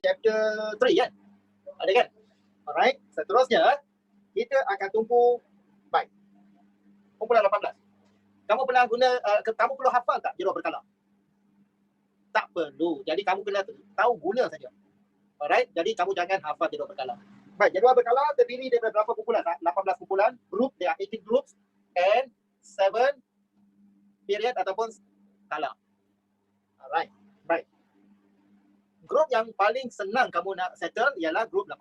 chapter 3 kan? Ada kan? Alright, seterusnya kita akan tumpu baik. Kumpulan 18. Kamu pernah guna, kamu perlu hafal tak jadual berkala? Tak perlu. Jadi kamu kena tahu guna saja. Alright, jadi kamu jangan hafal jadual berkala. Baik, jadual berkala terdiri daripada berapa kumpulan? 18 kumpulan. Group, there are 18 groups and 7 period ataupun kala. Alright, baik. Grup yang paling senang kamu nak settle ialah grup 18.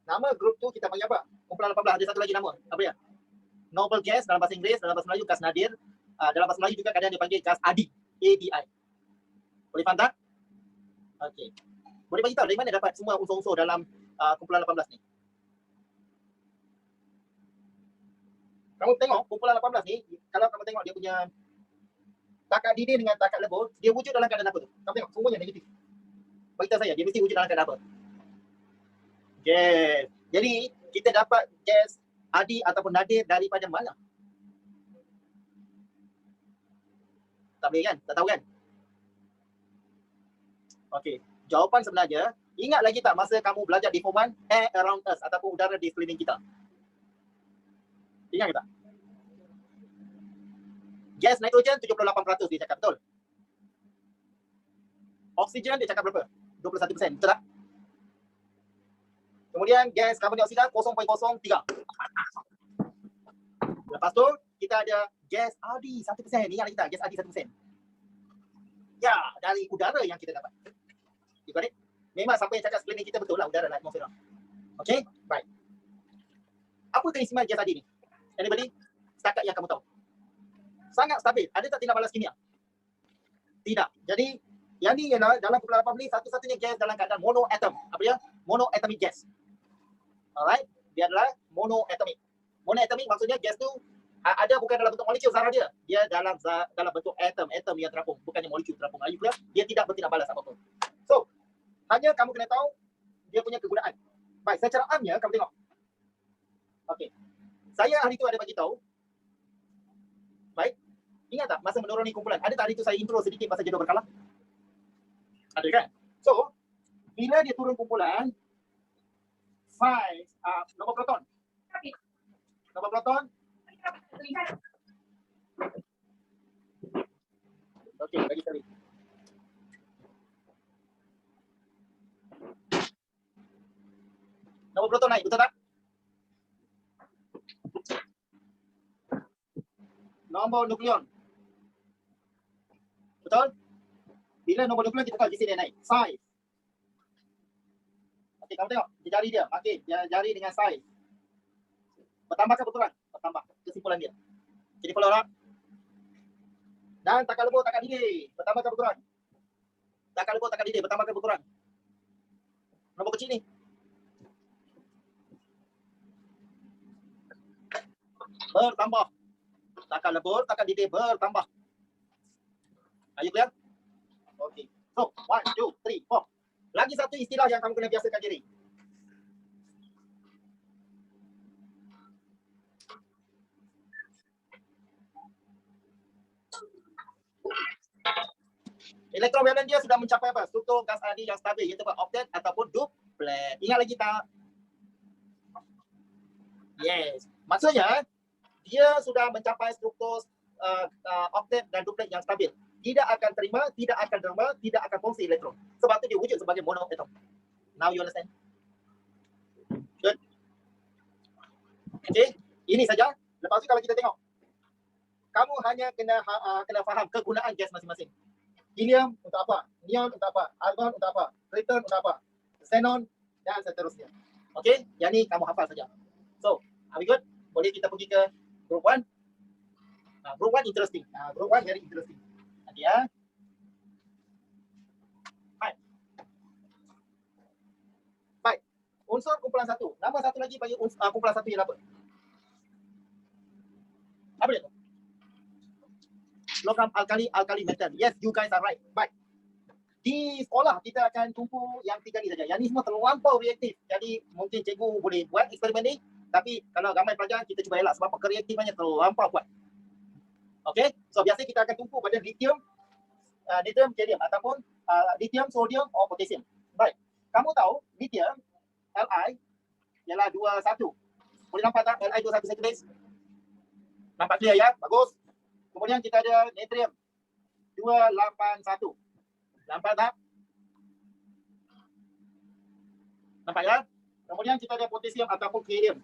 Nama grup tu kita panggil apa? Kumpulan 18 ada satu lagi nama. Apa dia? Noble Guest dalam bahasa Inggeris, dalam bahasa Melayu Gas Nadir. Dalam bahasa Melayu juga kadang dipanggil Gas Adi. ADI. Boleh faham tak? Okey. Boleh bagi tahu dari mana dapat semua unsur-unsur dalam kumpulan 18 ni? Kamu tengok kumpulan 18 ni, kalau kamu tengok dia punya takat didih dengan takat lebur, dia wujud dalam keadaan apa tu? Kamu tengok semuanya negatif. Beritahu saya, dia mesti wujud dalam keadaan apa? Gas. Jadi kita dapat gas Adi ataupun Nadir daripada mana? Tak boleh kan? Tak tahu kan? Okey, jawapan sebenarnya, ingat lagi tak masa kamu belajar di form 1, air around us ataupun udara di sekeliling kita? Ingat ke tak? Gas nitrogen 78% dia cakap, betul? Oksigen dia cakap berapa? 21%, betul tak? Kemudian gas karbon dioksida 0.03. Lepas tu kita ada gas Adi 1%. Ingat lagi tak gas Adi 1%? Ya, dari udara yang kita dapat. Adik-adik, memang siapa yang cakap sekeliling kita betul lah udara lah atmosfera. Okey, baik. Apa keistimewaan gas Adi ni? Anybody? Setakat yang kamu tahu. Sangat stabil. Ada tak tindak balas kimia? Tidak. Jadi yang ni ialah dalam kumpulan 18 ni satu-satunya gas dalam keadaan monoatom. Apa dia? Monoatomic gas. Alright, dia adalah monoatomic. Monoatomic maksudnya gas tu ada bukan dalam bentuk molekul zarah dia. Dia dalam bentuk atom yang terapung, bukannya molekul terapung. Lagi pula dia tidak bertindak balas apa-apa. So, hanya kamu kena tahu dia punya kegunaan. Baik, secara amnya kamu tengok. Okey. Saya hari tu ada bagi tahu. Baik. Ingat tak masa menuruni kumpulan? Ada tak hari tu saya intro sedikit pasal jadual berkala? Ada kan? So, bila dia turun kumpulan, size nombor proton. Nombor proton. Okey, bagi sekali. Nombor proton naik, betul tak? Nombor nukleon. Betul? Bila nombor nukleon kita tahu di sini dia naik. Size. Okey, kamu tengok jari dia. Okey, jari dengan size. Bertambah ke berkurang? Bertambah. Kesimpulan dia. Jadi follow tak? Dan takat lebur, takat didih. Bertambah ke berkurang? Takat lebur, takat didih. Bertambah ke berkurang? Nombor kecil ni. Bertambah. Takat lebur, takat didih bertambah. Are you clear? Okey. So, 1, 2, 3, 4. Lagi satu istilah yang kamu kena biasakan diri. Elektron dia sudah mencapai apa? Struktur gas Adi yang stabil, iaitu oktet ataupun duplet. Ingat lagi tak? Yes. Maksudnya, dia sudah mencapai struktur oktet dan duplet yang stabil. Tidak akan terima, tidak akan derma, tidak akan kongsi elektron. Sebab itu dia wujud sebagai monoatom. Now you understand? Good. Okay, ini saja. Lepas tu kalau kita tengok, kamu hanya kena faham kegunaan gas masing-masing. Helium untuk apa? Neon untuk apa? Argon untuk apa? Krypton untuk apa? Xenon dan seterusnya. Okay, yang ni kamu hafal saja. So, are we good? Boleh kita pergi ke group 1? Group 1 interesting. Group 1 very interesting. Nanti ya. Baik. Unsur kumpulan 1. Nama satu lagi bagi kumpulan 1 ialah apa? Apa dia tu? Logam alkali metal. Yes, you guys are right. Baik. Di sekolah kita akan tumpu yang 3 ni saja. Yang ni semua terlampau reaktif. Jadi mungkin cikgu boleh buat eksperimen ni. Tapi kalau ramai pelajar kita cuba elak sebab kereaktifannya terlampau kuat. Okay. So biasa kita akan tumpu pada lithium, natrium, cadmium ataupun lithium, sodium atau potassium. Baik. Kamu tahu lithium Li ialah 21. Boleh nampak tak Li 21 satu base? Nampak clear ya? Bagus. Kemudian kita ada natrium 281. Nampak tak? Nampak ya? Kemudian kita ada potasium ataupun helium.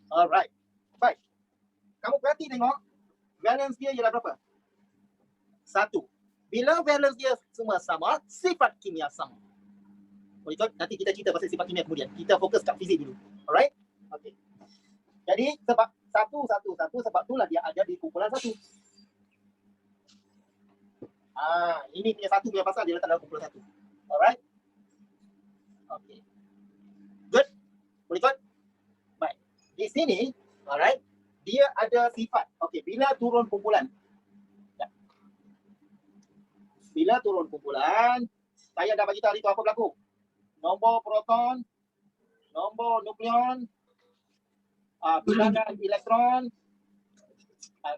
Alright. Baik. Kamu perhati tengok. Valence dia ialah berapa? 1. Bila valence dia semua sama, sifat kimia sama. Boleh ikut? Nanti kita cerita pasal sifat kimia kemudian. Kita fokus kat fizik dulu. Alright? Okay. Jadi sebab 1, sebab itulah dia ada di kumpulan 1. Ini punya 1 punya pasal dia letak dalam kumpulan 1. Alright? Okay. Good? Boleh ikut? Baik. Di sini, alright, dia ada sifat. Okay, bila turun kumpulan. Ya. Bila turun kumpulan, saya dah bagi tahu hari tu apa berlaku. Nombor proton, nombor nukleon, bilangan elektron.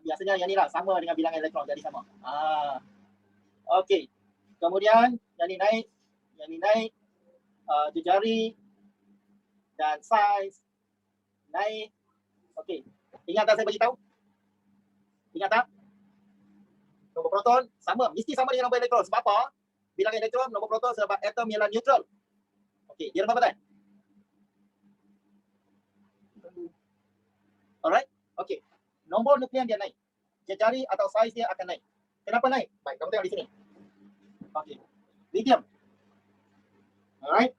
Biasanya yang ni lah, sama dengan bilangan elektron, jadi sama. Okey. Kemudian yang ni naik, jejari dan saiz naik. Okey. Ingat tak saya bagi tahu? Ingat tak? Nombor proton sama, mesti sama dengan nombor elektron. Sebab apa? Bilangan elektron, nombor proton sebab atom ialah neutral. Okey, dia nampak tak? Alright? Okey. Nombor nukleon dia naik. Jejari atau saiz dia akan naik. Kenapa naik? Baik, kamu tengok di sini. Okey. Lithium. Alright.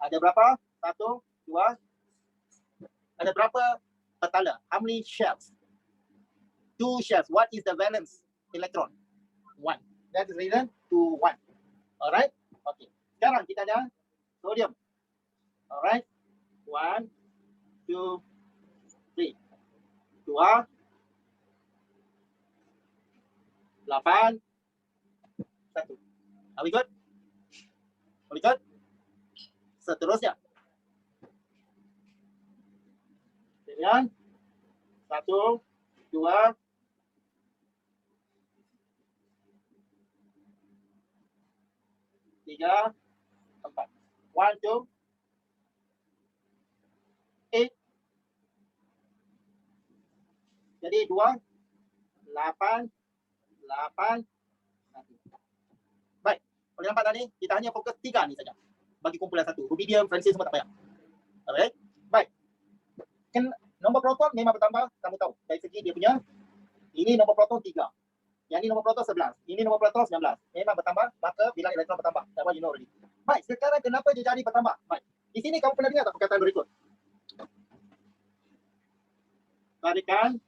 Ada berapa? 1, 2. Ada berapa petala? How many shells? 2 shells. What is the valence electron? 1. That is reason to 1. Alright. Okay. Sekarang kita ada sodium. Alright. 1, 2, 3. 2, 8, 1. Are we good? Boleh good? Seterusnya. Kemudian 1, 2, 3, 4. 1, 2, 8. Jadi 2, 8, 8, 1. Baik, boleh nampak tadi? Kita hanya fokus 3 ni saja. Bagi kumpulan 1. Rubidium, francium semua tak payah. Alright? Baik. Nombor proton memang bertambah, kamu tahu. Dari segi dia punya, ini nombor proton 3. Yang ini nombor proton 11. Ini nombor proton 19. Memang bertambah, maka bilangan elektron bertambah. That one you know already. Baik, sekarang kenapa dia jadi bertambah? Baik. Di sini kamu pernah dengar tak perkataan berikut? Tarikan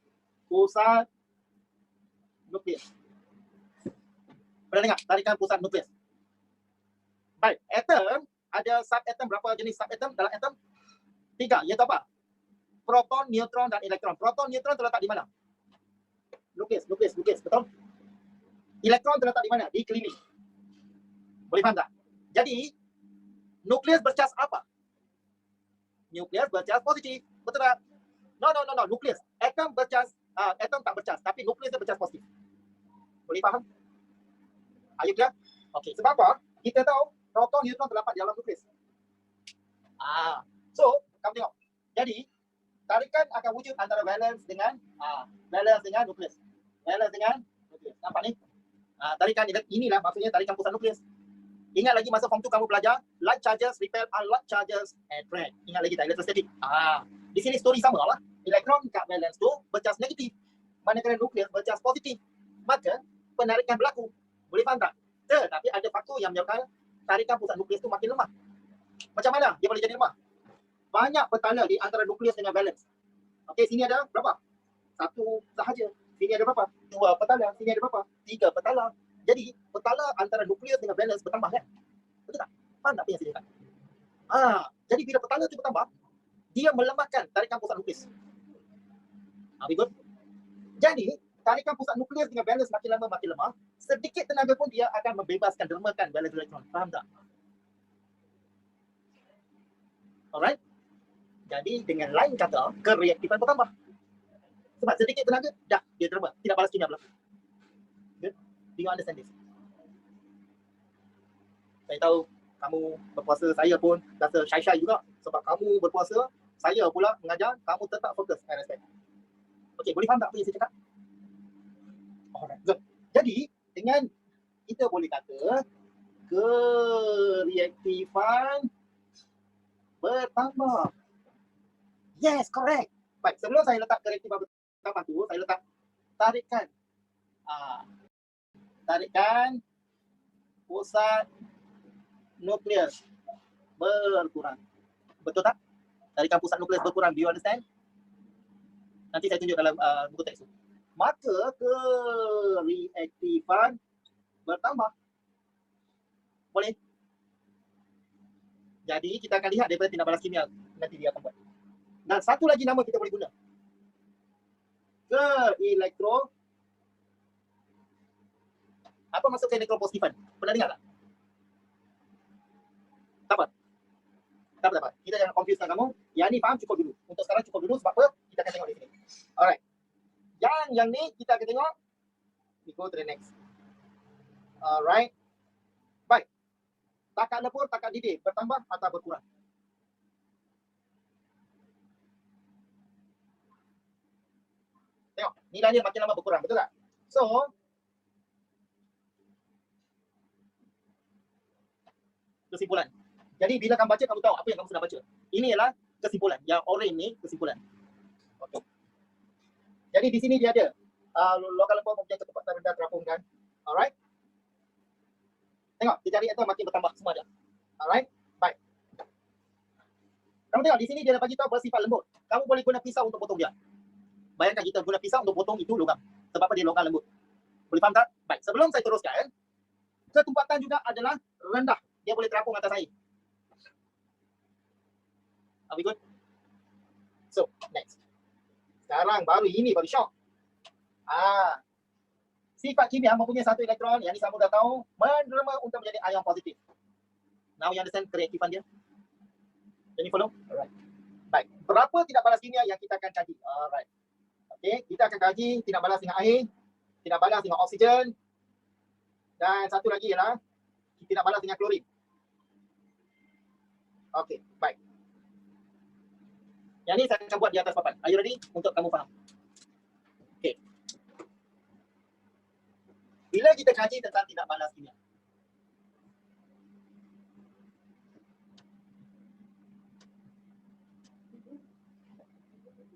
pusat nukleus. Pernah dengar? Tarikan pusat nukleus. Baik, atom ada subatom. Berapa jenis subatom dalam atom? 3, iaitu apa? Proton, neutron dan elektron. Proton, neutron terletak di mana? Nukleus, betul? Elektron terletak di mana? Di keliling. Boleh faham tak? Jadi, nukleus bercas apa? Nukleus bercas positif. Betul tak? No. Nukleus. Atom bercas, atom tak bercas, tapi nukleus bercas positif. Boleh faham? Are you clear? Okey, sebab apa? Kita tahu proton, neutron terdapat di dalam nukleus. So, kamu tengok. Jadi, tarikan akan wujud antara valence dengan nukleus. Valence dengan nukleus. Nampak ni? Tarikan inilah maksudnya tarikan pusat nukleus. Ingat lagi masa form 2 kamu belajar like charges repel unlike charges attract. Ingat lagi tak electrostatic? Di sini story sama lah. Elektron kat valence tu bercas negatif, manakala nukleus bercas positif. Maka penarikan berlaku. Boleh faham tak? Tetapi ada faktor yang menyebabkan tarikan pusat nukleus tu makin lemah. Macam mana dia boleh jadi lemah? Banyak petala di antara nukleus dengan valence. Okey, sini ada berapa? 1 sahaja. Sini ada berapa? 2 petala. Sini ada berapa? 3 petala. Jadi, petala antara nukleus dengan valence bertambah kan? Betul tak? Faham tak apa yang saya cakap? Jadi bila petala itu bertambah, dia melemahkan tarikan pusat nukleus. Good? Jadi, tarikan pusat nukleus dengan valence makin lama makin lemah, sedikit tenaga pun dia akan membebaskan, dermakan valence elektron. Faham tak? Alright? Jadi dengan lain kata, kereaktifan bertambah. Sebab sedikit tenaga, dah dia terima. Tidak balas kimia pula. Good? Do you understand this? Saya tahu kamu berpuasa, saya pun rasa shy-shy juga. Sebab kamu berpuasa, saya pula mengajar, kamu tetap fokus. I respect. Okay, boleh faham tak apa yang saya cakap? Alright, good. Jadi, dengan kita boleh kata kereaktifan bertambah. Yes, correct. Baik, sebelum saya letak kereaktifan bertambah tu, saya letak tarikan. Tarikan pusat nukleus berkurang. Betul tak? Tarikan pusat nukleus berkurang. Do you understand? Nanti saya tunjuk dalam buku teks tu. Maka kereaktifan bertambah. Boleh? Jadi kita akan lihat daripada tindak balas kimia nanti dia akan buat. Dan satu lagi nama kita boleh guna. Ke-elektro. Apa maksud ke-elektropositifan? Pernah dengar tak? Tak apa. Tak apa. Kita jangan confuse kamu. Yang ni faham cukup dulu. Untuk sekarang cukup dulu sebab apa? Kita akan tengok di sini. Alright. Yang ni kita akan tengok. We go to the next. Alright. Baik. Takat lepur, takat didih bertambah atau berkurang? Tengok, nilainya makin lama berkurang, betul tak? So, kesimpulan. Jadi bila kamu baca, kamu tahu apa yang kamu sudah baca. Ini ialah kesimpulan. Yang orange ni kesimpulan. Okay. Jadi di sini dia ada lokal lempung mempunyai kecepatan rendah terapungkan. Alright. Tengok, dia cari atom makin bertambah semua dia. Alright. Baik. Kamu tengok di sini dia dah bagi tahu bersifat lembut. Kamu boleh guna pisau untuk potong dia. Bayangkan kita guna pisau untuk potong itu logam. Sebab apa dia logam lembut. Boleh faham tak? Baik, sebelum saya teruskan, ketumpatan juga adalah rendah. Dia boleh terapung atas air. Are we good? So, next. Sekarang baru ini baru shock. Sifat kimia mempunyai satu elektron, yang ni sama dah tahu, menerima untuk menjadi ion positif. Now you understand kereaktifan dia? Can you follow? Alright. Baik, berapa tidak balas kimia yang kita akan kaji? Alright. Okay, kita akan kaji tidak balas dengan air, tidak balas dengan oksigen, dan satu lagi ialah tidak balas dengan klorin. Okay, baik. Yang ni saya akan buat di atas papan. Are you ready untuk kamu faham? Okay. Bila kita kaji tentang tidak balas kimia,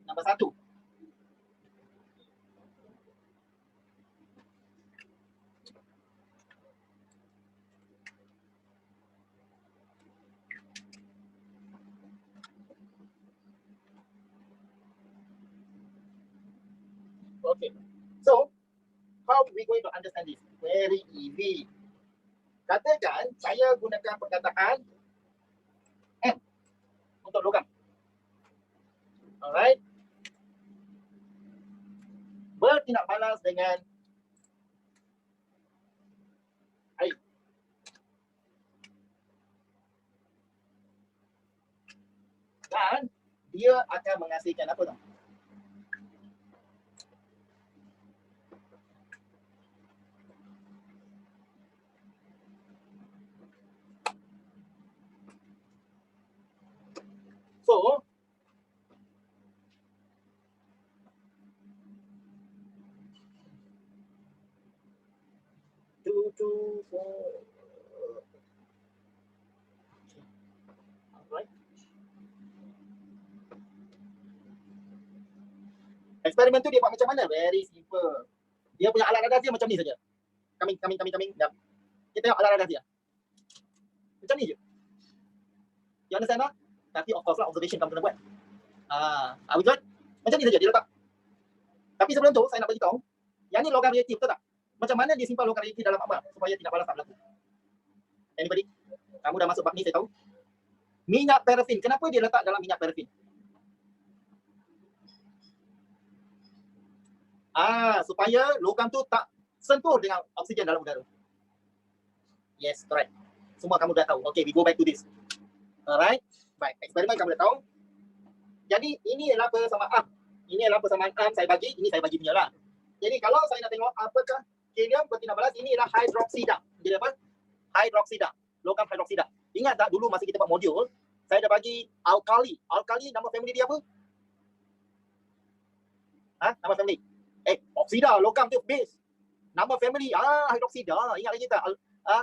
nombor satu, okay. So, how we going to understand this? Very easy. Katakan saya gunakan perkataan M untuk logam. Alright. Bertindak balas dengan air. Dan dia akan menghasilkan apa tau? So, alright. Eksperimen tu dia buat macam mana? Very simple. Dia punya alat radar dia macam ni saja. Coming. Kita tengok alat radar dia. Macam ni je. You understand tak? Tapi of course lah observation kamu kena buat. Are we good? Macam ni saja dia letak. Tapi sebelum tu saya nak bagi tahu, yang ni logam reaktif, betul tak? Macam mana dia simpan logam reaktif dalam amal supaya tidak balas tak berlaku? Anybody? Kamu dah masuk bab ni saya tahu. Minyak parafin, kenapa dia letak dalam minyak parafin? Supaya logam tu tak sentuh dengan oksigen dalam udara. Yes, correct. Semua kamu dah tahu. Okay, we go back to this. Alright. Baik, eksperimen kamu dah tahu. Jadi ini adalah persamaan. Ini adalah persamaan saya bagi, ini saya bagi punya lah. Jadi kalau saya nak tengok apakah helium bertindak balas, ini adalah hidroksida. Jadi apa? Hidroksida. logam hidroksida. Ingat tak dulu masa kita buat modul, saya dah bagi alkali. Alkali nama family dia apa? Nama family. Oksida, logam tu base. Nama family, hidroksida. Ingat lagi tak?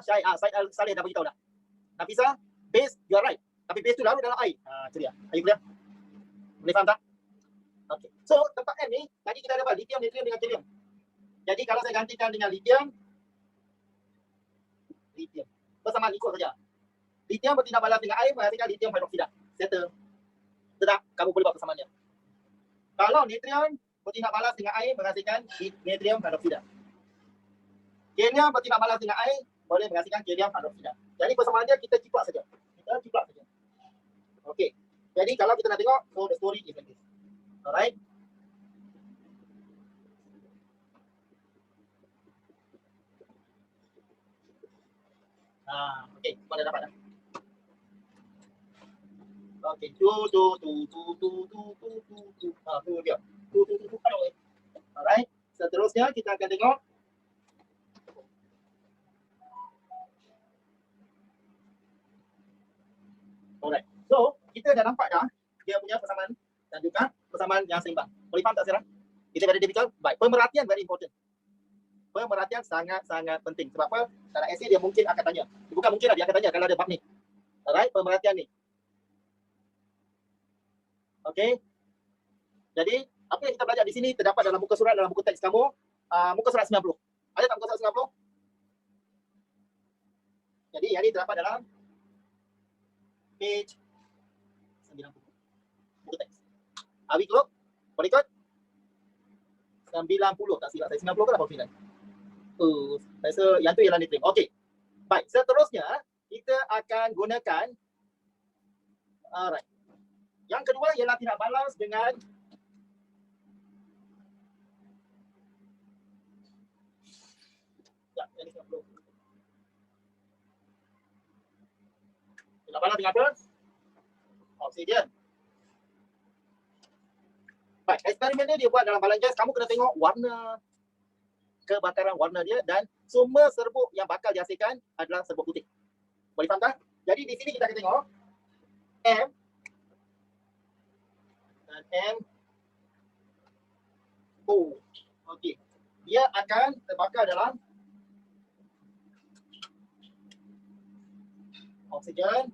Syed Saleh dah beritahu dah. Nafisa, base, you are right. Tapi base tu larut dalam air. Itu dia. Air clear? Boleh faham tak? Okay. So, tempat M ni, tadi kita ada apa? Lithium, natrium dengan helium. Jadi, kalau saya gantikan dengan lithium, persamaan ikut saja. Lithium bertindak balas dengan air, menghasilkan lithium hidroksida. Settle. Tidak, kamu boleh buat persamaan dia. Kalau natrium bertindak balas dengan air, menghasilkan natrium hidroksida. Helium bertindak balas dengan air, boleh menghasilkan helium hidroksida. Jadi, persamaan dia kita ciplak saja. Okey. Jadi, kalau kita nak tengok, so the story is like this. Alright. Okey, kau dah dapat dah. Okey, tu dia. Alright. Seterusnya kita akan tengok alright. So, kita dah nampak dah dia punya persamaan dan juga persamaan yang seimbang. Boleh faham tak sekarang? Kita very difficult. Baik, pemerhatian very important. Pemerhatian sangat-sangat penting. Sebab apa? Dalam essay dia mungkin akan tanya. Bukan mungkin lah, dia akan tanya kalau ada bab ni. Alright, pemerhatian ni. Okey. Jadi, apa yang kita belajar di sini terdapat dalam muka surat, dalam buku teks kamu. Muka surat 90. Ada tak muka surat 90? Jadi, yang ini terdapat dalam page 90. Buku teks. Awi keluar? Boleh ikut? 90, tak silap saya. 90 ke 89? Saya rasa yang tu ialah natrium. Okey. Baik, seterusnya kita akan gunakan alright. Yang kedua ialah tidak balas dengan ini 90. Tidak balas dengan apa? Oksigen. Baik, eksperimen dia buat dalam balang gas. Kamu kena tengok warna kebakaran warna dia dan semua serbuk yang bakal dihasilkan adalah serbuk putih. Boleh faham tak? Jadi di sini kita akan tengok M dan M O. Okey. Dia akan terbakar dalam oksigen.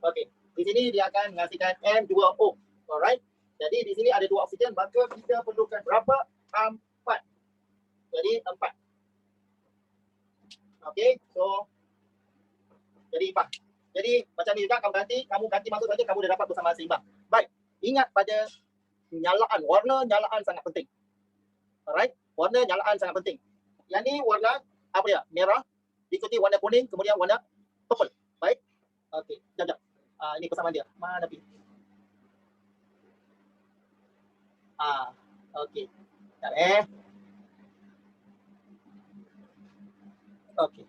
Okey. Di sini dia akan menghasilkan M2O. Alright. Jadi di sini ada 2 oksigen, maka kita perlukan berapa? 4. Jadi 4. Okey. So jadi 4. Jadi macam ni juga kamu ganti masuk saja, kamu dah dapat persamaan seimbang. Baik. Ingat pada nyalaan, warna nyalaan sangat penting. Alright. Warna nyalaan sangat penting. Yang ni warna apa dia? Merah, diikuti warna kuning, kemudian warna purple. Baik. Okey. Jap. Ini persamaan dia. Mana pi? Okey. Sekejap Okey.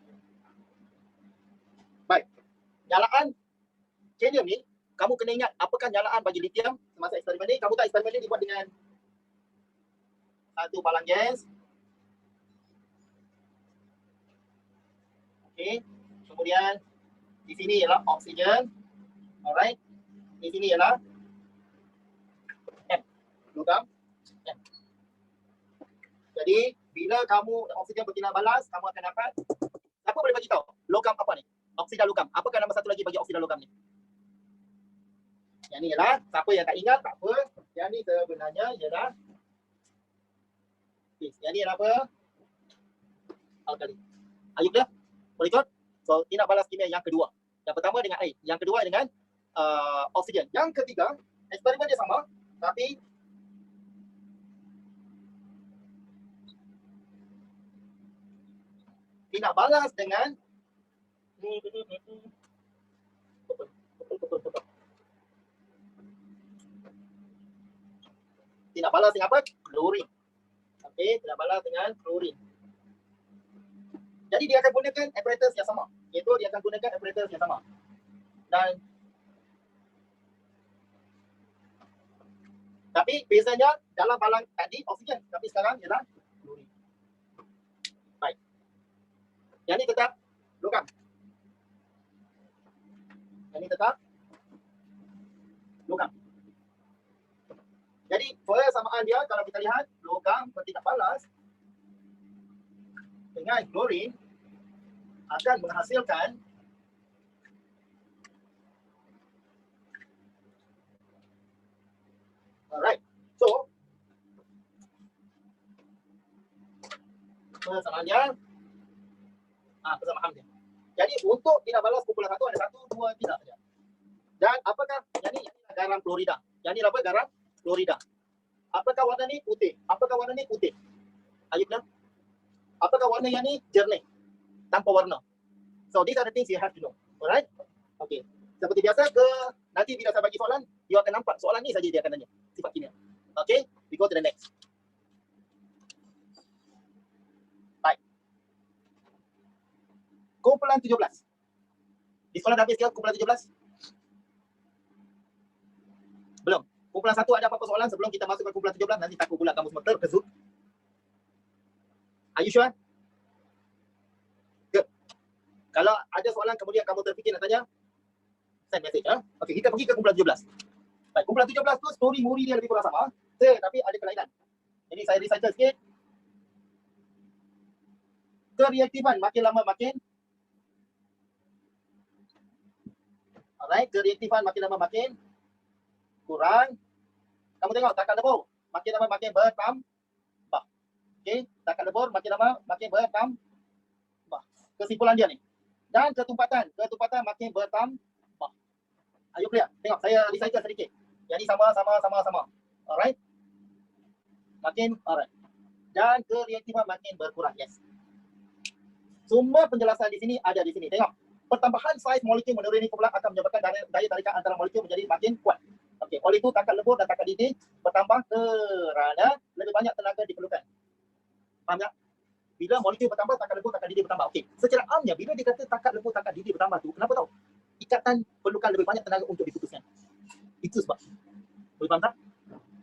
Baik. Nyalaan helium ni, kamu kena ingat apakah nyalaan bagi lithium semasa eksperimen ni. Kamu tahu eksperimen ni dibuat dengan satu balang gas. Okey. Kemudian di sini ialah oksigen. Alright. Di sini ialah M. Logam M. Jadi bila kamu oksigen bertindak balas, kamu akan dapat, siapa boleh bagi tahu logam apa ni? Oksida logam. Apakah nama satu lagi bagi oksida logam ni? Yang ni ialah, siapa yang tak ingat tak apa. Yang ni sebenarnya ialah yang ni ialah apa? Alkali. Are you clear? Boleh ikut? So tindak balas kimia yang kedua. Yang pertama dengan air, yang kedua dengan oksigen. Yang ketiga, eksperimen dia sama, tapi tindak balas dengan tindak balas dengan apa? Klorin. Okey, tindak balas dengan klorin. Jadi dia akan gunakan apparatus yang sama. Iaitu dia akan gunakan apparatus yang sama. Dan Tapi bezanya dalam balang tadi oksigen, tapi sekarang ialah klorin. Baik. Yang ini tetap logam. Yang ini tetap logam. Jadi persamaan dia kalau kita lihat logam bertindak balas dengan klorin akan menghasilkan alright. So persamaannya persamaan dia. Jadi untuk tindak balas kumpulan 1 ada 1, 2, 3 saja. Dan apakah yang ini garam klorida? Yang ini apa? Garam klorida. Apakah warna ni putih? Apakah warna ni putih? Ayo bilang. Apakah warna yang ni jernih? Tanpa warna. So these are the things you have to know. Alright? Okay. Seperti biasa nanti bila saya bagi soalan, you akan nampak soalan ni saja dia akan tanya. Sifat kimia. Okay? We go to the next. Baik. Kumpulan 17. Di sekolah dah habis ke kumpulan 17? Belum. Kumpulan 1 ada apa-apa soalan sebelum kita masuk ke kumpulan 17? Nanti takut pula kamu semua terkejut. Are you sure? Good. Kalau ada soalan kemudian kamu terfikir nak tanya, send message. Okay, kita pergi ke kumpulan 17. Baik, kumpulan 17 tu story muri dia lebih kurang sama. Tapi ada kelainan. Jadi saya recycle sikit. Kereaktifan makin lama makin alright, kereaktifan makin lama makin kurang. Kamu tengok takat lebur makin lama makin bertambah. Okey, takat lebur makin lama makin bertambah. Kesimpulan dia ni. Dan ketumpatan makin bertambah. Ayo clear. Tengok saya recycle sedikit. Yang ni sama. Alright. Makin alright. Dan kereaktifan makin berkurang. Yes. Semua penjelasan di sini ada di sini. Tengok. Pertambahan saiz molekul menuruni kumpulan akan menyebabkan daya tarikan antara molekul menjadi makin kuat. Okey, oleh itu takat lebur dan takat didih bertambah kerana lebih banyak tenaga diperlukan. Faham tak? Bila molekul bertambah, takat lebur, takat didih bertambah. Okey, secara amnya bila dikata takat lebur, takat didih bertambah tu, kenapa tahu? Ikatan perlukan lebih banyak tenaga untuk diputuskan. Itu sebab. Boleh faham tak?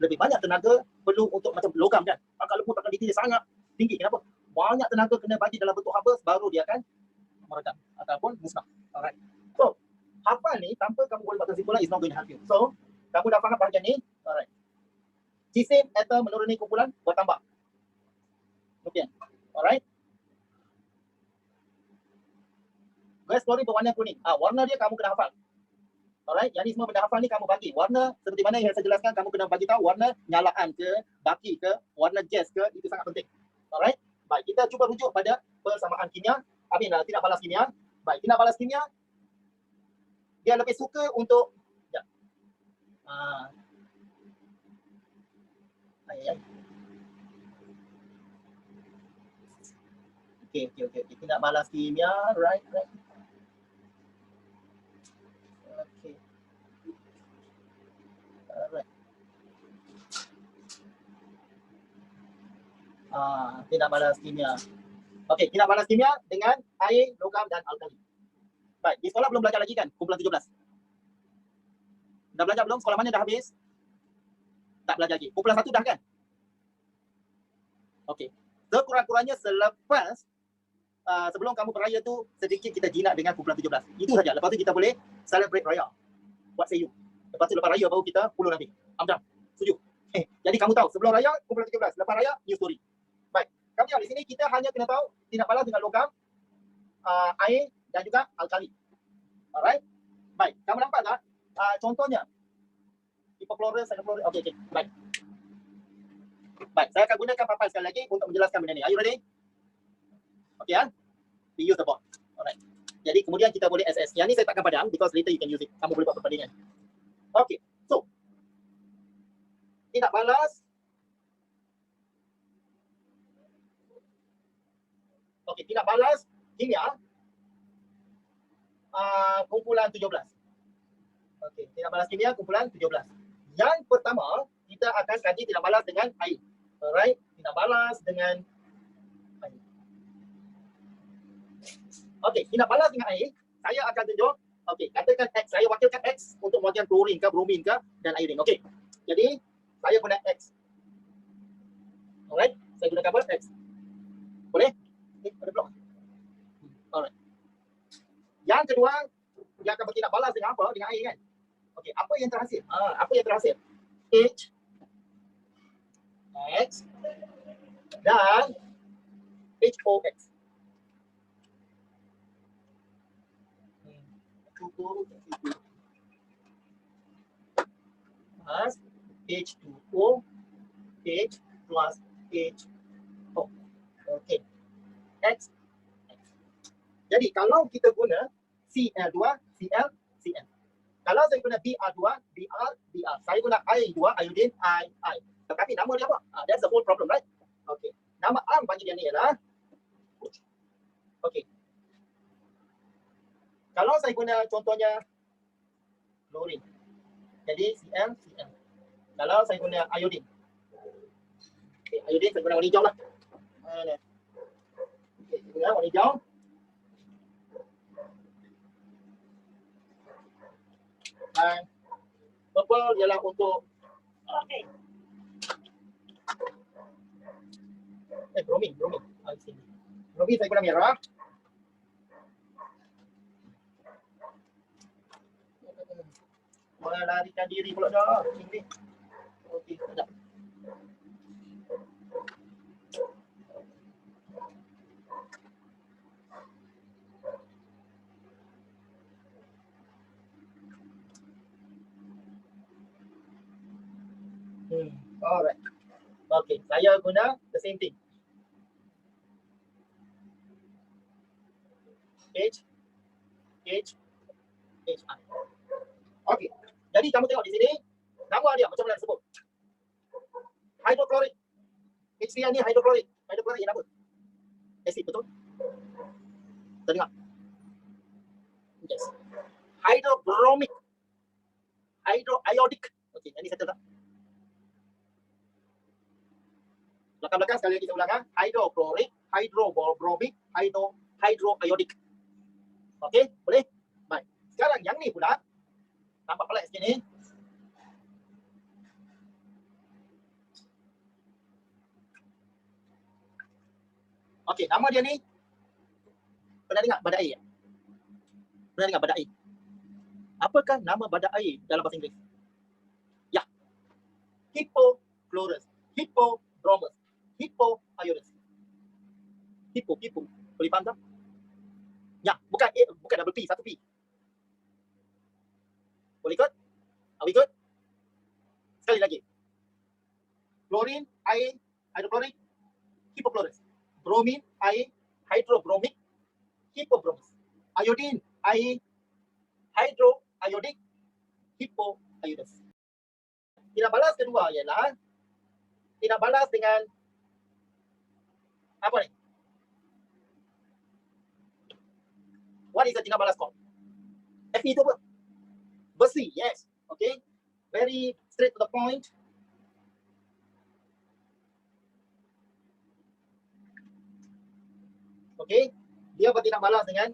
Lebih banyak tenaga perlu untuk macam logam kan. Takat lebur, takat didih dia sangat tinggi. Kenapa? Banyak tenaga kena bagi dalam bentuk haba baru dia akan meredam ataupun musnah. Alright. So, hafal ni tanpa kamu boleh buat kesimpulan is not going to help you. So, kamu dah faham bahagian ni? Alright. Cisim atom menuruni kumpulan bertambah. Okey. Alright. Gas klorin berwarna kuning. Warna dia kamu kena hafal. Alright. Yang ni semua benda hafal ni kamu bagi. Warna seperti mana yang saya jelaskan, kamu kena bagi tahu warna nyalaan ke, baki ke, warna gas ke, itu sangat penting. Alright. Baik, kita cuba rujuk pada persamaan kimia. Tindak balas kimia. Baik, tindak balas kimia dia lebih suka untuk Okay. Tindak balas kimia, right. Okay. Alright. Tindak balas kimia. Okey, tindak balas kimia dengan air, logam dan alkali. Baik, di sekolah belum belajar lagi kan? Kumpulan 17. Dah belajar belum? Sekolah mana dah habis? Tak belajar lagi. Kumpulan 1 dah kan? Okey. Sekurang-kurangnya selepas sebelum kamu beraya tu sedikit kita jinak dengan kumpulan 17. Itu saja. Lepas tu kita boleh celebrate raya. Buat sayu. Lepas tu lepas raya baru kita puluh nanti. Amdam. Setuju? Jadi kamu tahu sebelum raya kumpulan 17, lepas raya new story. Baik. Kemudian di sini kita hanya kena tahu tindak balas dengan logam, air dan juga alkali. Alright. Baik. Kamu nampak tak? Contohnya hipochlorous, cyclochlorous. Okey. Baik. Baik, saya akan gunakan papan sekali lagi untuk menjelaskan benda ni. Are you ready? Okay, we use the board. Alright. Jadi kemudian kita boleh SS. Yang ni saya takkan padam because later you can use it. Kamu boleh buat perbandingan. Okay, so tindak balas. Okay, tindak balas kimia kumpulan 17. Okay, tindak balas kimia kumpulan 17. Yang pertama, kita akan kaji tindak balas dengan air. Alright, tindak balas dengan air. Okey, tindak balas dengan air, saya akan tunjuk. Okey, katakan X, saya wakilkan X untuk mewakilkan klorin ke, bromin ke dan iodin. Okey. Jadi, saya guna keluar dengan air kan. Okey, apa yang terhasil? Apa yang terhasil? H, X dan HOX. Plus H2O, H plus HO. Okey. X. Jadi kalau kita guna Cl2, Cl, Cl. Kalau saya guna Br2, Br, Br. Saya guna I2, iodine, I. Tetapi nama dia apa? That's the whole problem, right? Okey. Nama alam bagi dia ni ialah okey. Kalau saya guna contohnya klorin. Jadi Cl, Cl. Kalau saya guna iodine. Okay, iodine saya guna warna hijau lah. Mana? Okey, saya guna warna hijau. Dan purple ialah untuk okey. Bromine. Bromine saya guna merah. Melarikan diri pula dah. Ini. Okey, sekejap. Alright. Okey, saya guna the same thing. H, I. Okey. Jadi kamu tengok di sini, nama dia macam mana disebut? Hydrochloric. H3 ni hydrochloric. Hydrochloric ni apa? Acid, betul? Terdengar? Yes. Hydrobromic. Hydroiodic. Okey, ini settle tak? Belakang-belakang sekali lagi saya ulang. Hydrochloric, hydrobromic, hydroiodic. Okey, boleh? Baik. Sekarang yang ni pula nampak pelik sikit ni. Okey, nama dia ni pernah dengar badak air? Pernah dengar badak air? Apakah nama badak air dalam bahasa Inggeris? Ya. Hippochlorus, Hippobromus, Hippoiodus. Hippo. Boleh faham tak? Ya, bukan double P, satu P. Boleh ikut? Are we good? Sekali lagi. Chlorine, air, hydrochloric, hippochlorus. Bromine, air, hydrobromic, hippobromus. Iodine, air, hydroiodic, hippoiodus. Tidak balas kedua ialah tidak balas dengan apa ni? What is the tidak balas called? Fe itu apa? Besi, yes. Okay. Very straight to the point. Okay. Dia bertindak balas dengan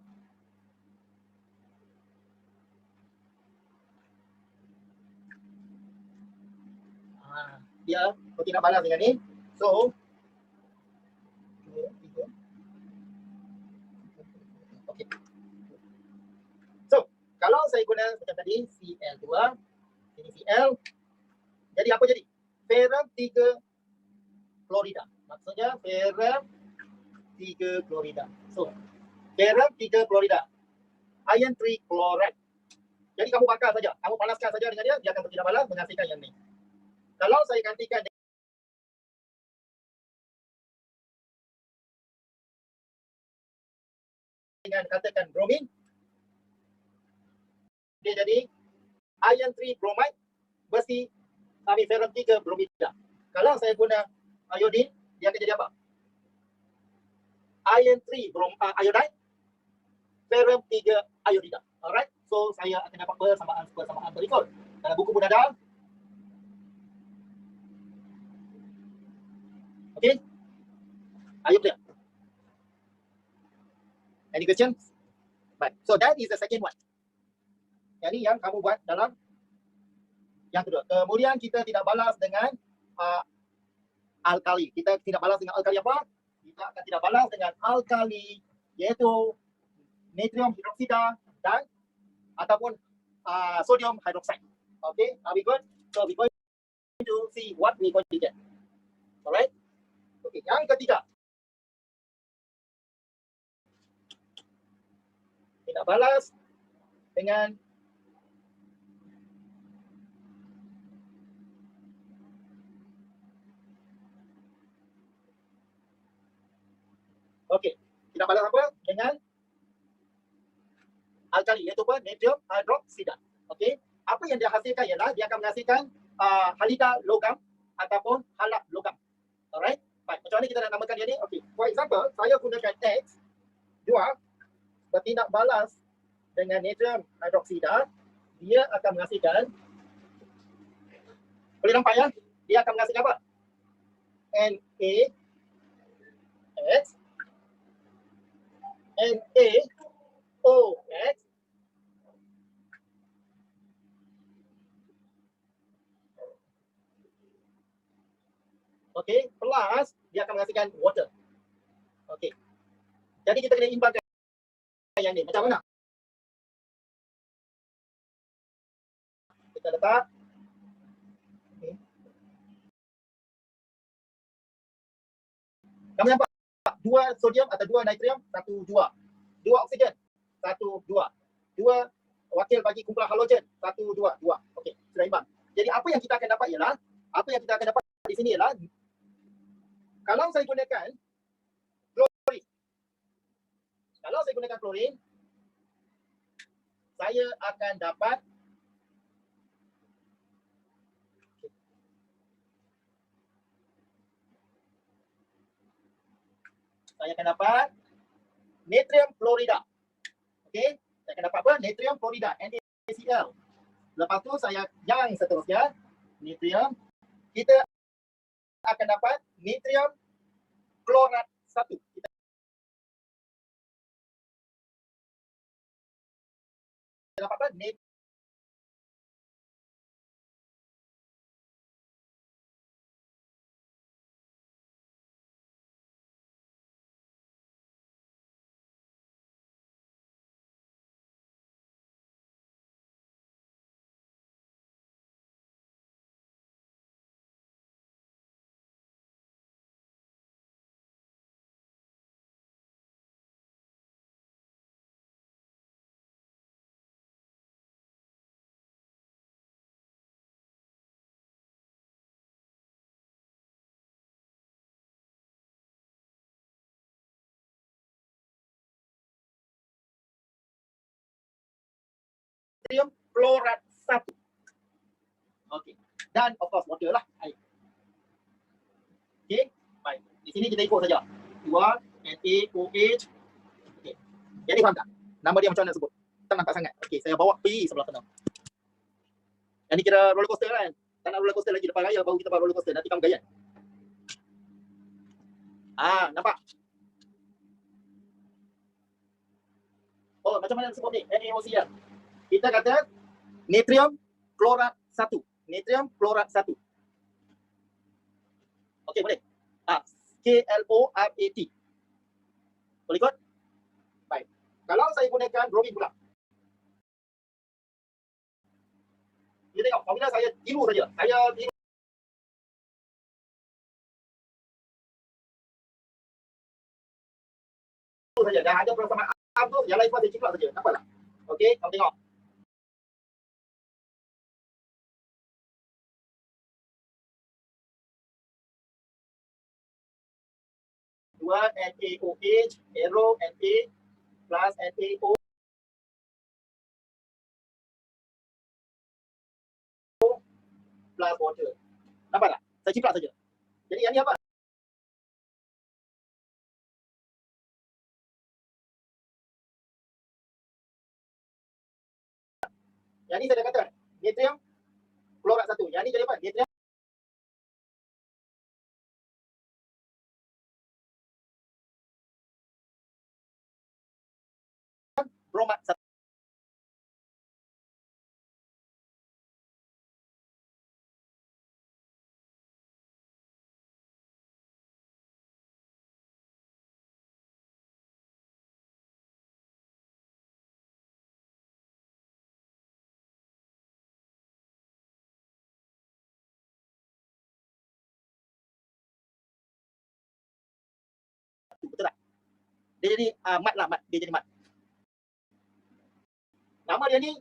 dia bertindak balas dengan ni. So okay. So kalau saya guna macam tadi Cl2, ini Cl, jadi apa jadi? Ferrum 3 klorida. Maksudnya ferrum 3 klorida. So ferrum 3 klorida, iron 3 chloride. Jadi kamu bakar saja, kamu panaskan saja dengan dia akan bertindak balas menghasilkan yang ni. Kalau saya gantikan dengan katakan bromine, dia jadi iron 3 bromide, besi ferrum 3 bromida. Kalau saya guna iodine, dia akan jadi apa? Iron 3 iodide, ferrum 3 iodida. Alright, so saya akan dapat persamaan berikut. Dalam buku Bunadal. Okay, are you clear? Any questions? Baik, so that is the second one. Yang ni yang kamu buat dalam yang kedua. Kemudian kita tidak balas dengan alkali. Kita tidak balas dengan alkali apa? Kita akan tidak balas dengan alkali, iaitu natrium hidroksida dan ataupun sodium hydroxide. Okay, are we good? So we're going to see what we're going to get. Alright. Okay, yang ketiga. Kita balas dengan kita balas apa? Dengan alkali, iaitu apa? Natrium hydroxide. Okey, apa yang dia hasilkan ialah dia akan menghasilkan halida logam ataupun halak logam. Alright. Baik, macam mana kita nak namakan dia ni? Okey, for example, saya gunakan X 2 bertindak balas dengan natrium hydroxide, dia akan menghasilkan, boleh nampak ya, dia akan menghasilkan apa? NaX NaOX okey, plus dia akan menghasilkan water. Okey, jadi kita kena imbangkan yang ni. Macam mana? Kita letak kamu nampak? 2 sodium atau 2 natrium, 1 2. 2 oksigen, 1 2. 2 wakil bagi kumpulan halogen, 1 2 2. Okey, sudah imbang. Jadi apa yang kita akan dapat ialah, apa yang kita akan dapat di sini ialah, kalau saya gunakan klorin, saya akan dapat natrium klorida. Okey, saya akan dapat apa? Natrium klorida, NaCl. Lepas tu saya yang seterusnya, natrium, kita akan dapat natrium klorat 1. Kita dapat apa? natrium klorat 1. Okey. Dan of course water lah, air. Okey. Baik. Di sini kita ikut saja. 2 NaOH. Okey. Jadi faham tak? Nama dia macam mana sebut? Tak nampak sangat. Okey, saya bawa pergi sebelah sana. Yang ni kira roller coaster kan? Tak nak roller coaster lagi, depan raya baru kita bawa roller coaster. Nanti kamu gaya. Nampak? Oh, macam mana sebut ni? NaOCl. Kita kata natrium klorat 1. Natrium klorat 1. Okey, boleh? KLORAT. Boleh ikut? Baik. Kalau saya gunakan bromine pula, kita tengok formula saya tiru saja. Dah ada persamaan tu, yang lain pun saya ciplak saja. Nampak tak? Okey, kamu tengok. Dua NaOH, arrow Na plus NaO plus water. Nampak tak? Saya ciplak saja. Jadi yang ni apa? Yang ni saya dah kata natrium klorat 1. Yang ni jadi apa? Natrium bromat 1. Dia jadi mat lah, mat. Dia jadi mat. Nama dia ni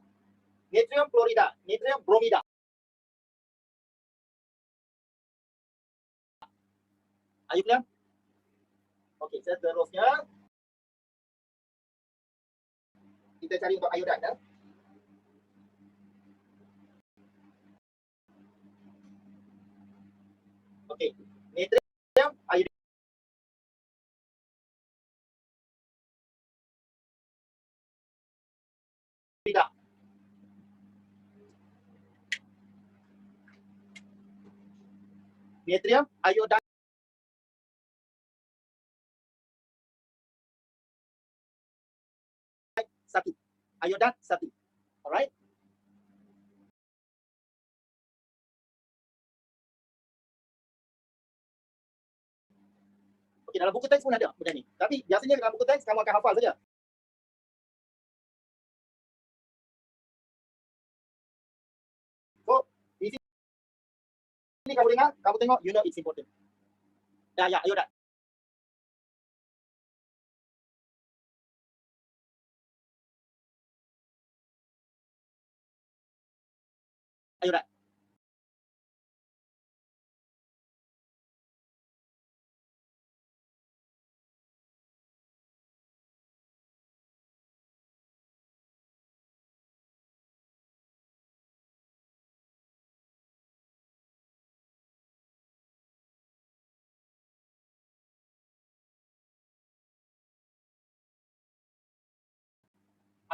natrium klorida, natrium bromida. Are you clear? Okey, seterusnya kita cari untuk iodine. Okey, natrium iodine. Tidak. Natrium iodine satu. Iodine satu. Alright. Okey, dalam buku teks pun ada benda ni. Tapi biasanya dalam buku teks kamu akan hafal saja. So, di sini kamu dengar, kamu tengok, you know it's important. Ya, iodine. Iodine.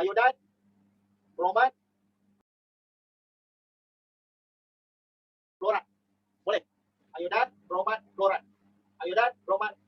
Iodine, bromide, fluoride. Boleh. Iodine, bromide, fluoride. Iodine, bromide.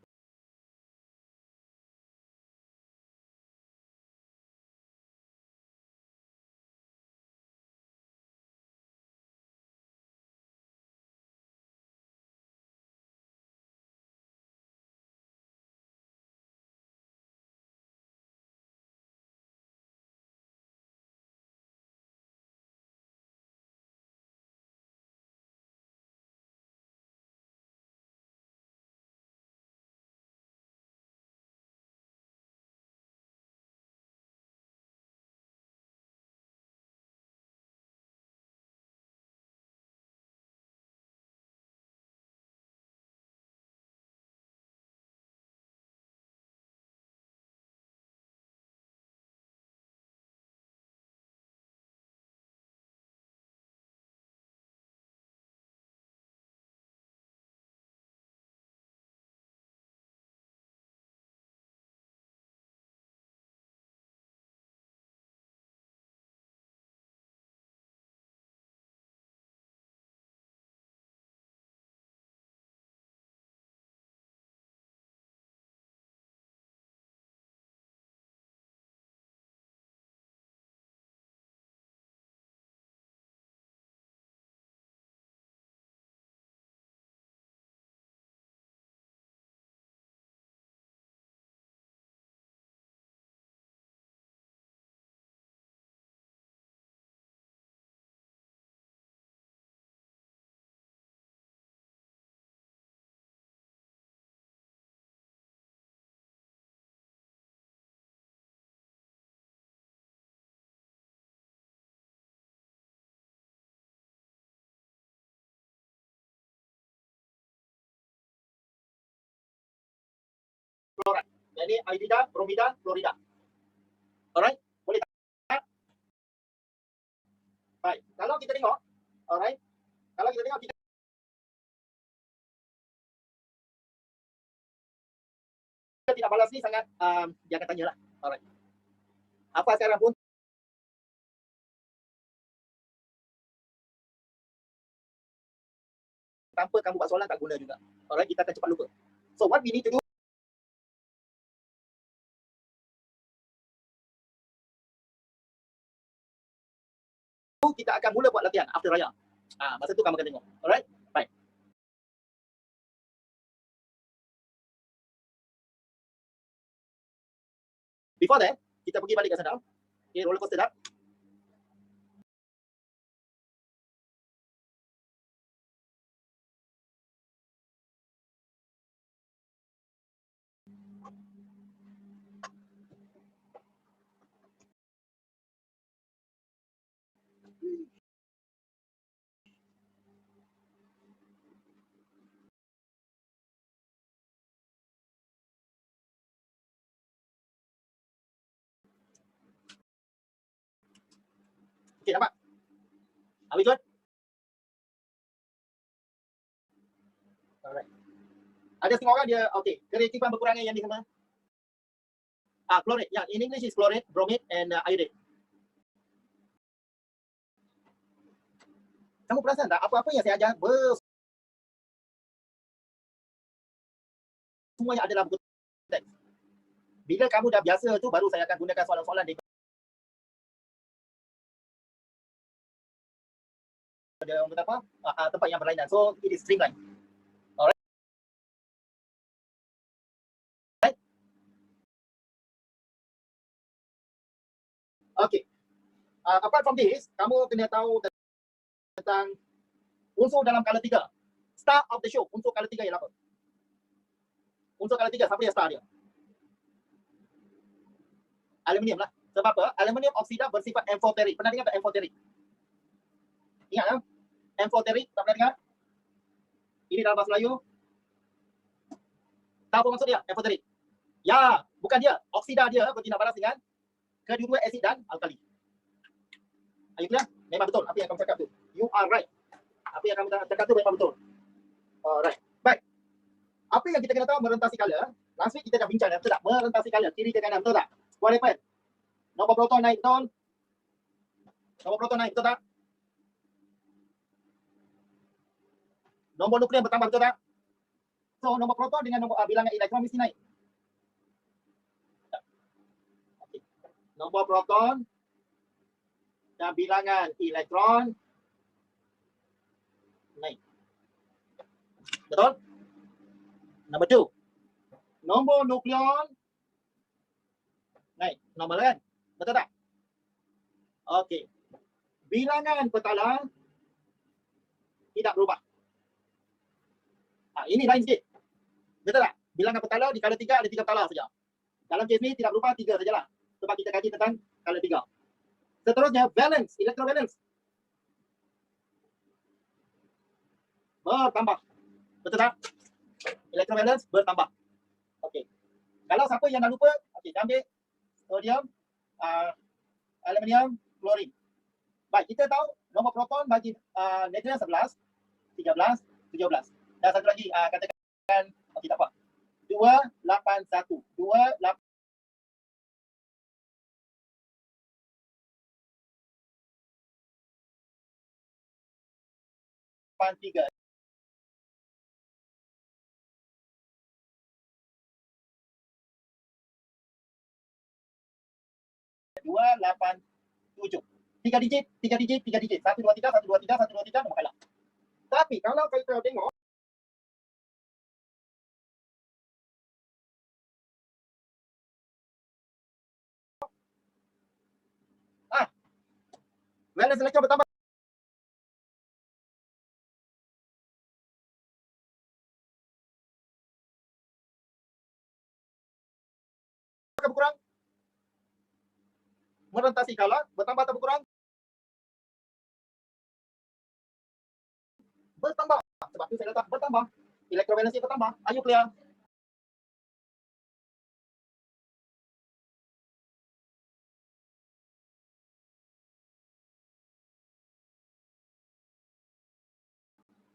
Fluoride. Jadi iodida, bromida, fluorida. Alright? Boleh tak? Baik. Kalau kita tengok, alright? Kalau kita tengok, kita tidak balas ni sangat, dia akan tanya lah. Alright. Apa sekarang pun tanpa kamu buat soalan tak guna juga. Alright, kita akan cepat lupa. So what we need to do, kita akan mula buat latihan after raya. Masa tu kamu akan tengok. Alright? Baik. Before that, kita pergi balik ke sana. Okay, roller coaster dah. Okey, nampak? Are we good? Alright. Ada setengah orang dia, okey, kereaktifan berkurangnya yang ni semua. Chlorate. Yeah, in English is chlorate, bromate and iodate. Kamu perasan tak apa-apa yang saya ajar semuanya ada dalam buku teks. Bila kamu dah biasa tu baru saya akan gunakan soalan-soalan daripada orang kata apa? Tempat yang berlainan. So it is streamlined. Alright. Okay. Apart from this, kamu kena tahu tentang unsur dalam color 3. Star of the show, unsur color 3 ialah apa? Unsur color 3, siapa yang star dia? Aluminium lah. Sebab apa? Aluminium oksida bersifat amphoteric. Pernah dengar tak amphoteric? Ingat kan? Amphoteric, tak pernah dengar? Ini dalam bahasa Melayu. Tahu apa maksud dia? Amphoteric. Ya, bukan dia. Oksida dia bertindak balas dengan kedua asid dan alkali. Are you clear? Memang betul apa yang kamu cakap tu. You are right. Apa yang kamu cakap tu memang betul. Alright. Baik. Apa yang kita kena tahu merentasi color? Last week kita dah bincang, betul tak? Merentasi color kiri ke kanan, betul tak? What happened? Nombor proton naik, betul? Nombor proton naik, betul tak? Nombor nukleon bertambah, betul tak? So nombor proton dengan nombor bilangan elektron mesti naik. Okay. Nombor proton dan bilangan elektron naik. Betul? Number 2. Nombor nukleon naik. Normal kan? Betul tak? Okey. Bilangan petala tidak berubah. Ini lain sikit. Betul tak? Bilangan petala di color 3 ada 3 petala saja. Dalam kes ni tidak berubah 3 sajalah. Sebab kita kaji tentang color 3. Seterusnya valence, electrovalence. Bertambah. Betul tak? Electrovalence bertambah. Okey. Kalau siapa yang dah lupa, okey, ambil sodium, aluminium, klorin. Baik, kita tahu nombor proton bagi neutron 11, 13, 17. Dan satu lagi katakan okey tak apa. 281. 283. 287. 3 digit, 3 digit, 3 digit. 123, 123, 123 nombor kalah. Tapi kalau kita tengok valence elektron bertambah. Berkurang. Merentasi kalah, bertambah atau berkurang? Bertambah. Sebab tu saya letak bertambah. Electrovalence bertambah. Are you clear?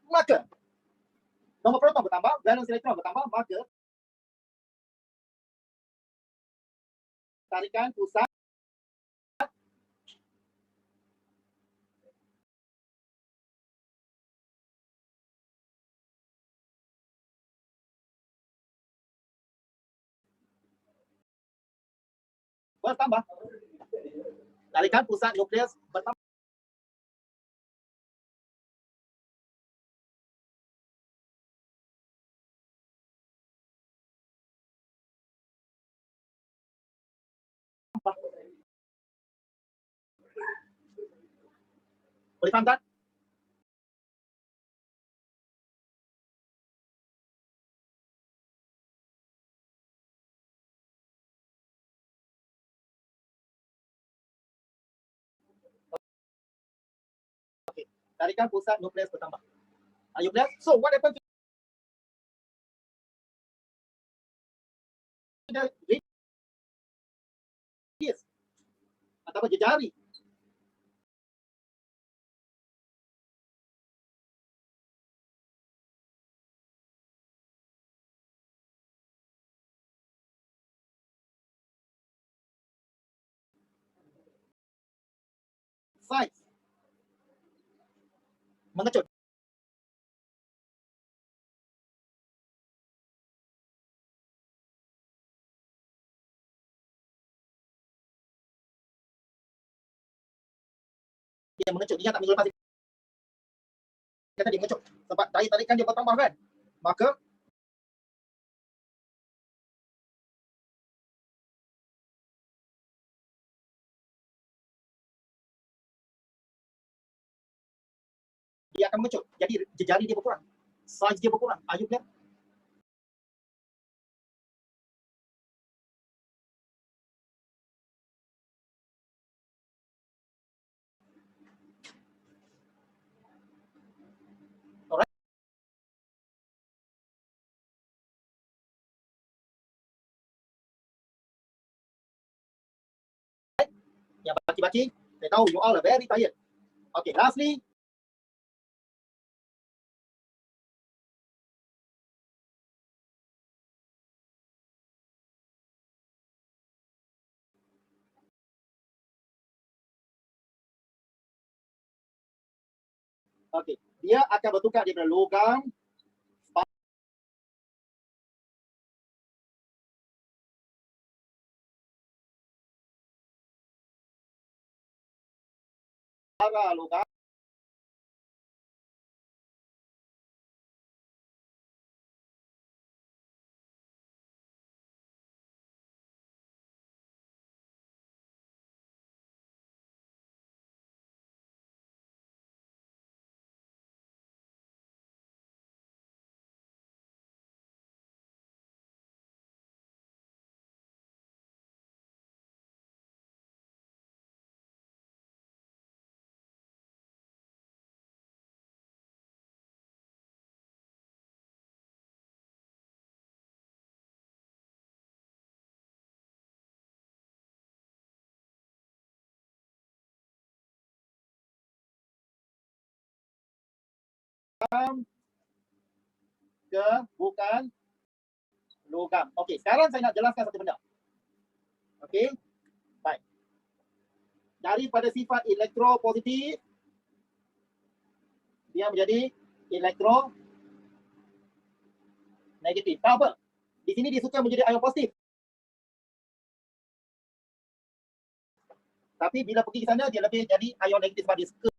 Maka nombor proton bertambah, valence elektron bertambah, maka tarikan pusat bertambah. Tarikan pusat nukleus bertambah. Boleh faham tak? tarikan pusat nukleus bertambah. Are you clear? So what happens to the radius atau jejari? Size mengecut. Dia mengecut. Dia tak minggu lepas kata dia mengecut sebab daya tarikan dia bertambah kan. Maka dia akan mengecut. Jadi jejari dia berkurang. Size dia berkurang. Are you clear? Alright. Yang baki-baki, saya tahu you all are very tired. Okay, lastly, okay, dia akan bertukar daripada logam para logam ke bukan logam. Okey, sekarang saya nak jelaskan satu benda. Okey. Baik. Daripada sifat elektropositif dia menjadi elektro negatif. Tahu apa? Di sini dia suka menjadi ion positif. Tapi bila pergi ke sana dia lebih jadi ion negatif sebab dia suka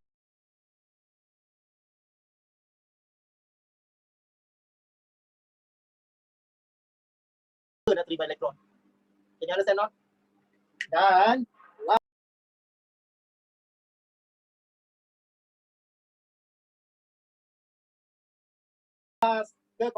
nak terima elektron. Can you understand not? Dan last ke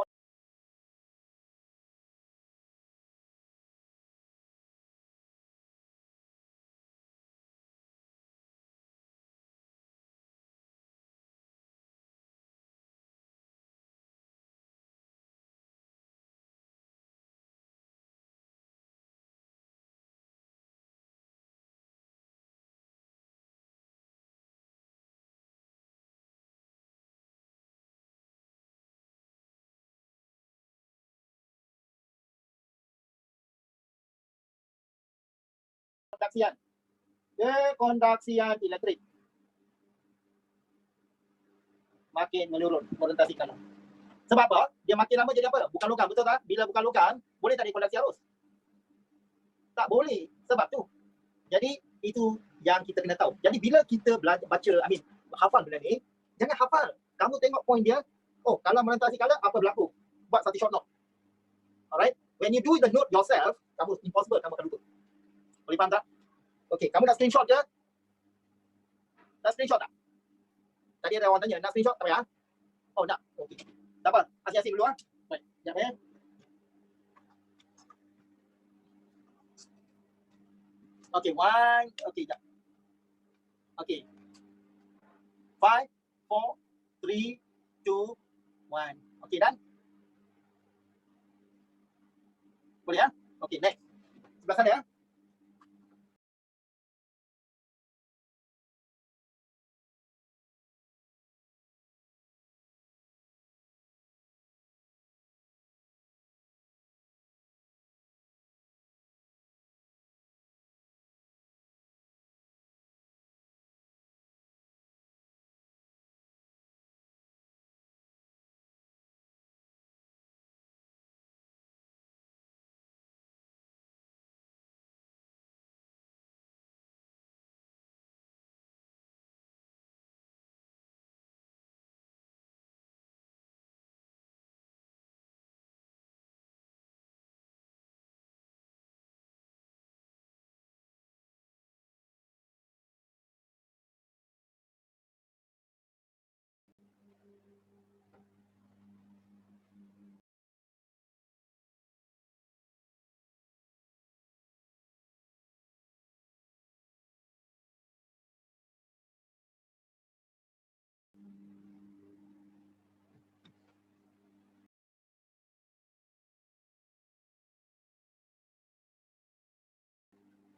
kondaksian. Kekondaksian elektrik makin menurun orientasi kanan. Sebab apa? Dia makin lama jadi apa? Bukan logam, betul tak? Bila bukan logam, boleh tak dikondaksi arus? Tak boleh. Sebab tu. Jadi itu yang kita kena tahu. Jadi bila kita belajar baca, hafal benda ni, jangan hafal. Kamu tengok point dia. Oh, kalau melintasi color apa berlaku? Buat satu short note. Alright? When you do the note yourself, kamu impossible kamu akan lupa. Boleh faham tak? Okay, kamu nak screenshot ke? Nak screenshot tak? Tadi ada orang tanya, nak screenshot tak payah? Oh, nak. Okay. Tak apa, asyik-asyik dulu ah. Baik, sekejap ya. Okay, one. Okay, sekejap. Okay. 5, 4, 3, 2, 1. Okay, done? Boleh ya? Okay, next. Sebelah sana ya.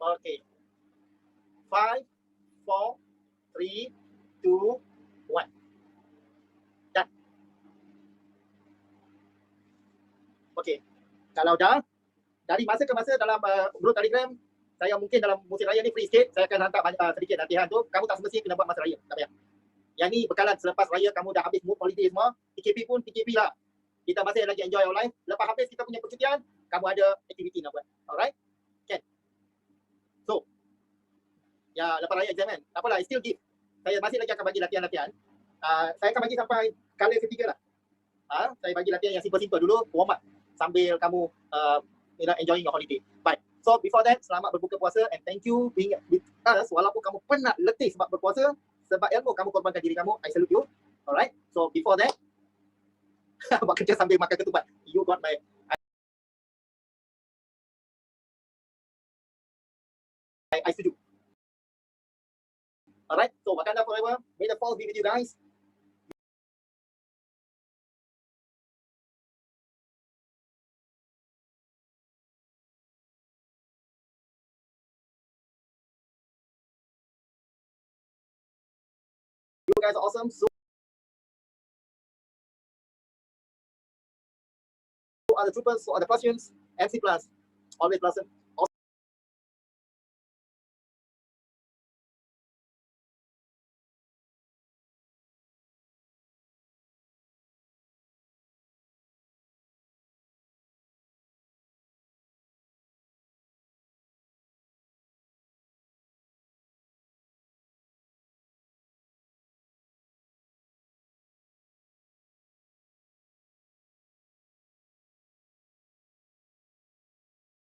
Okay. 5, 4, 3, 2, 1. Done. Okay. Kalau dah, dari masa ke masa dalam group Telegram, saya mungkin dalam musim raya ni free sikit, saya akan hantar sedikit latihan tu. Kamu tak semestinya kena buat masa raya, tak payah. Yang ni bekalan selepas raya kamu dah habis mood holiday semua, PKP pun PKP lah. Kita masih lagi enjoy our life. Lepas habis kita punya percutian, kamu ada aktiviti nak buat. Alright? Can? So, ya lepas raya exam kan, tak apalah, I still give. Saya masih lagi akan bagi latihan-latihan. Saya akan bagi sampai kali ketiga lah. Saya bagi latihan yang simple-simple dulu, warm up sambil kamu enjoying your holiday. Bye. So before that, selamat berbuka puasa and thank you being with us walaupun kamu penat letih sebab berpuasa, sebab ilmu kamu korbankan diri kamu. I salute you. Alright. So before that, buat kerja sambil makan ketupat. You got my I setuju. Alright. So Wakanda forever. May the force be with you guys. You guys are awesome. So are the troopers, so are the costumes. MC Plus. Always blossom.